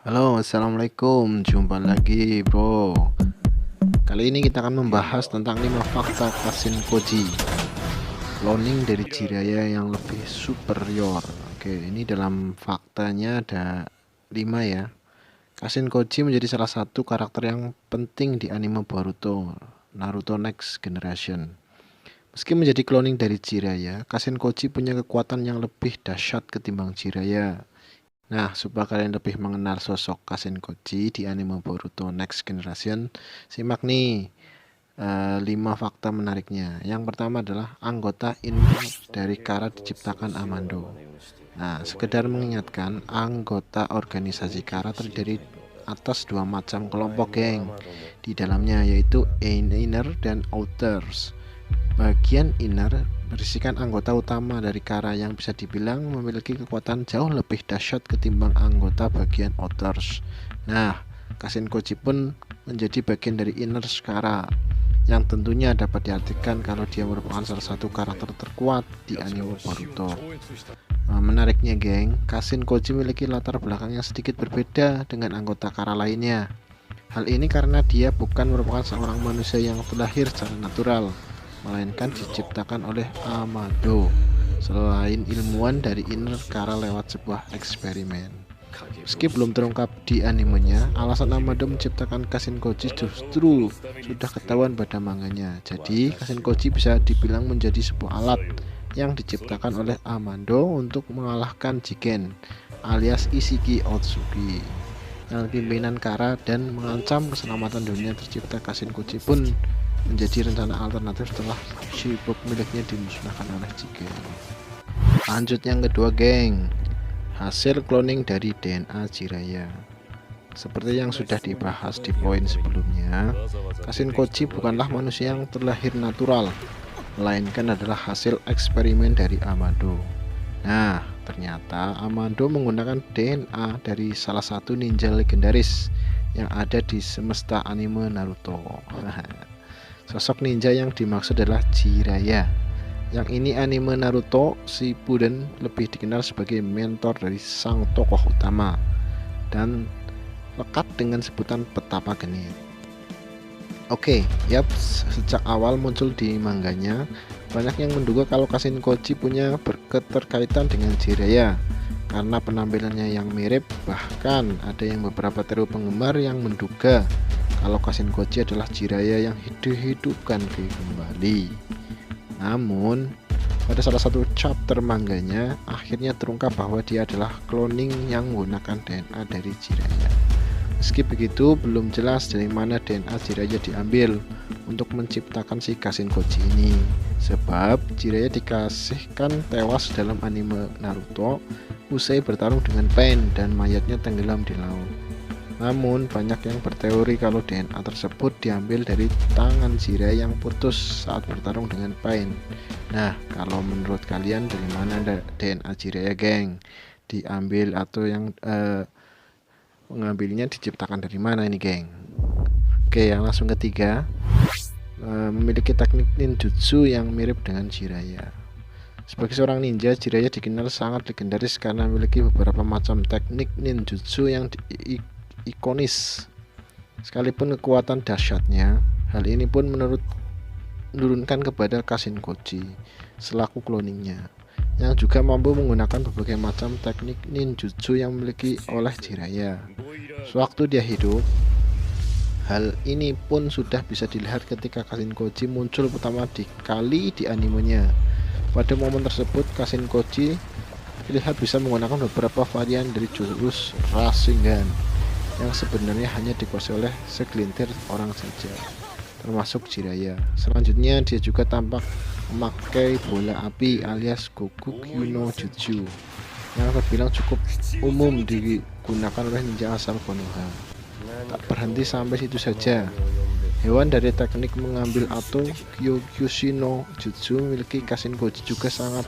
Halo, assalamualaikum. Jumpa lagi, bro. Kali ini kita akan membahas tentang 5 fakta Kashin Koji, cloning dari Jiraiya yang lebih superior. Oke, ini dalam faktanya ada 5 ya. Kashin Koji menjadi salah satu karakter yang penting di anime Boruto, Naruto Next Generation. Meski menjadi cloning dari Jiraiya, Kashin Koji punya kekuatan yang lebih dahsyat ketimbang Jiraiya. Nah, supaya kalian lebih mengenal sosok Kashin Koji di anime Boruto Next Generation, simak nih 5 fakta menariknya. Yang pertama adalah anggota inner dari Kara diciptakan Amando. Nah, sekedar mengingatkan, anggota organisasi Kara terdiri atas 2 macam kelompok geng di dalamnya, yaitu inner dan outers. Bagian inner berisikan anggota utama dari Kara yang bisa dibilang memiliki kekuatan jauh lebih dahsyat ketimbang anggota bagian outers. Nah, Kashin Koji pun menjadi bagian dari inner Kara, yang tentunya dapat diartikan kalau dia merupakan salah satu karakter terkuat di anime Boruto. Menariknya geng, Kashin Koji memiliki latar belakang yang sedikit berbeda dengan anggota Kara lainnya. Hal ini karena dia bukan merupakan seorang manusia yang terlahir secara natural, melainkan diciptakan oleh Amado, selain ilmuwan dari inner Kara lewat sebuah eksperimen. Meski belum terungkap di animenya, alasan Amado menciptakan Kashin Koji justru sudah ketahuan pada manganya. Jadi, Kashin Koji bisa dibilang menjadi sebuah alat yang diciptakan oleh Amado untuk mengalahkan Jigen alias Ishiki Otsuki yang pimpinan Kara, dan mengancam keselamatan dunia. Tercipta Kashin Koji pun menjadi rencana alternatif setelah Shibok miliknya dimusnahkan oleh Jigen. Lanjut yang kedua geng, hasil cloning dari DNA Jiraiya. Seperti yang sudah dibahas di poin sebelumnya, Kashin Koji bukanlah manusia yang terlahir natural, melainkan adalah hasil eksperimen dari Amado. Nah, ternyata Amado menggunakan DNA dari salah satu ninja legendaris yang ada di semesta anime Naruto. Sosok ninja yang dimaksud adalah Jiraiya. Yang ini anime Naruto Shippuden lebih dikenal sebagai mentor dari sang tokoh utama dan lekat dengan sebutan petapa genit. Oke, yap, sejak awal muncul di manganya, banyak yang menduga kalau Kashin Koji punya keterkaitan dengan Jiraiya karena penampilannya yang mirip. Bahkan ada yang beberapa teori penggemar yang menduga kalau Kashin Koji adalah Jiraiya yang dihidupkan kembali. Namun, pada salah satu chapter mangganya, akhirnya terungkap bahwa dia adalah cloning yang menggunakan DNA dari Jiraiya. Meski begitu, belum jelas dari mana DNA Jiraiya diambil untuk menciptakan si Kashin Koji ini. Sebab Jiraiya dikasihkan tewas dalam anime Naruto usai bertarung dengan Pain dan mayatnya tenggelam di laut. Namun banyak yang berteori kalau DNA tersebut diambil dari tangan Jiraiya yang putus saat bertarung dengan Pain. Nah, kalau menurut kalian dari mana DNA Jiraiya geng diambil, atau yang mengambilnya diciptakan dari mana ini geng? Oke, yang langsung ketiga, memiliki teknik ninjutsu yang mirip dengan Jiraiya. Sebagai seorang ninja, Jiraiya dikenal sangat legendaris karena memiliki beberapa macam teknik ninjutsu yang ikonis. Sekalipun kekuatan dahsyatnya, hal ini pun menurunkan kepada Kashin Koji selaku cloningnya, yang juga mampu menggunakan berbagai macam teknik ninjutsu yang dimiliki oleh Jiraiya sewaktu dia hidup. Hal ini pun sudah bisa dilihat ketika Kashin Koji muncul pertama kali di animenya. Pada momen tersebut, Kashin Koji terlihat bisa menggunakan beberapa varian dari jurus Rasengan yang sebenarnya hanya dikuasai oleh segelintir orang saja, termasuk Jiraiya. Selanjutnya, dia juga tampak memakai bola api alias Gokugyu no Jutsu yang terbilang cukup umum digunakan oleh ninja asal Konoha. Tak berhenti sampai situ saja, hewan dari teknik mengambil atau Kyokyushi no Jutsu memiliki Kashin Koji juga sangat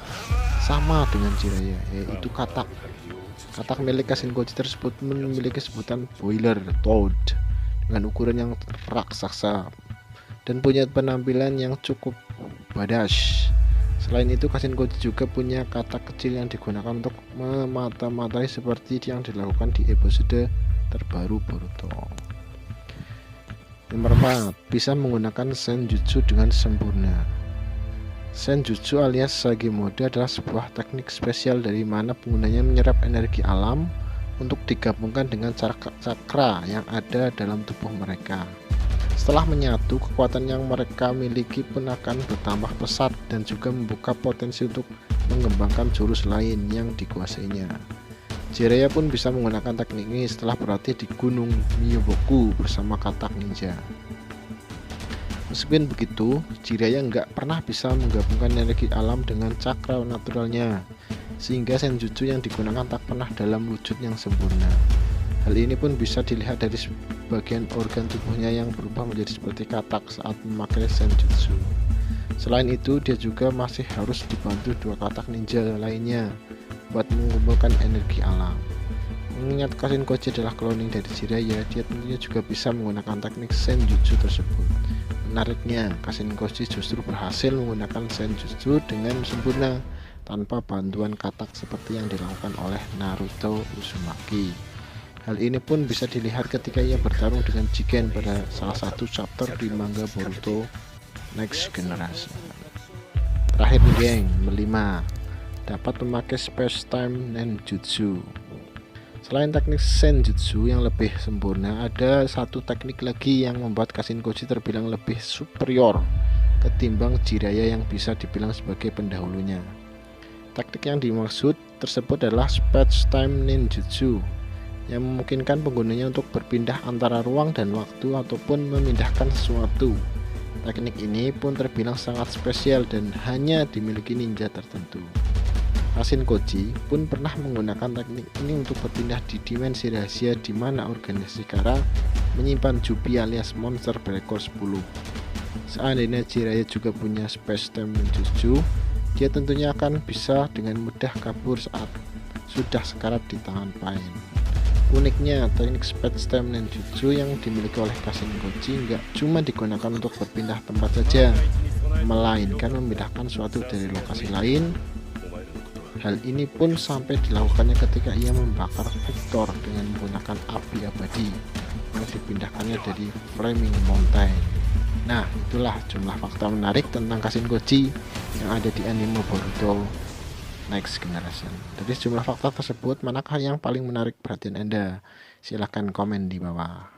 sama dengan Jiraiya, yaitu katak. Katak milik Kashin Koji tersebut memiliki sebutan Boiler Toad dengan ukuran yang raksasa dan punya penampilan yang cukup badass. Selain itu, Kashin Koji juga punya katak kecil yang digunakan untuk memata-matai seperti yang dilakukan di episode terbaru Boruto. Nomor 4, bisa menggunakan Senjutsu dengan sempurna. Senjutsu alias Sage Mode adalah sebuah teknik spesial dari mana penggunanya menyerap energi alam untuk digabungkan dengan cakra yang ada dalam tubuh mereka. Setelah menyatu, kekuatan yang mereka miliki pun akan bertambah pesat dan juga membuka potensi untuk mengembangkan jurus lain yang dikuasainya. Jiraiya pun bisa menggunakan teknik ini setelah berlatih di Gunung Myoboku bersama katak ninja. Meskipun begitu, Jiraiya nggak pernah bisa menggabungkan energi alam dengan cakra naturalnya, sehingga senjutsu yang digunakan tak pernah dalam wujud yang sempurna. Hal ini pun bisa dilihat dari bagian organ tubuhnya yang berubah menjadi seperti katak saat memakai senjutsu. Selain itu, dia juga masih harus dibantu dua katak ninja lainnya buat mengumpulkan energi alam. Mengingat Kashin Koji adalah cloning dari Jiraiya, dia tentunya juga bisa menggunakan teknik senjutsu tersebut. Menariknya, Kashin Koji justru berhasil menggunakan senjutsu dengan sempurna tanpa bantuan katak seperti yang dilakukan oleh Naruto Uzumaki. Hal ini pun bisa dilihat ketika ia bertarung dengan Jigen pada salah satu chapter di manga Boruto Next Generation. Terakhir nih geng, 5, dapat memakai Space Time Ninjutsu. Selain teknik senjutsu yang lebih sempurna, ada satu teknik lagi yang membuat Kashin Koji terbilang lebih superior ketimbang Jiraiya yang bisa dibilang sebagai pendahulunya. Teknik yang dimaksud tersebut adalah Space Time Ninjutsu, yang memungkinkan penggunanya untuk berpindah antara ruang dan waktu ataupun memindahkan sesuatu. Teknik ini pun terbilang sangat spesial dan hanya dimiliki ninja tertentu. Kashin Koji pun pernah menggunakan teknik ini untuk berpindah di dimensi rahasia di mana organisasi Kara menyimpan Jubi alias monster Black Hole 10. Seandainya Jiraiya juga punya Space Time Ninjutsu, dia tentunya akan bisa dengan mudah kabur saat sudah sekarat di tangan Pain. Uniknya, teknik Space Time Ninjutsu yang dimiliki oleh Kashin Koji nggak cuma digunakan untuk berpindah tempat saja, melainkan memindahkan suatu dari lokasi lain. Hal ini pun sampai dilakukannya ketika ia membakar Victor dengan menggunakan api abadi yang dipindahkannya dari Flaming Mountain. Nah, itulah jumlah fakta menarik tentang Kashin Koji yang ada di anime Boruto Next Generation. Dari jumlah fakta tersebut, manakah yang paling menarik perhatian Anda? Silahkan komen di bawah.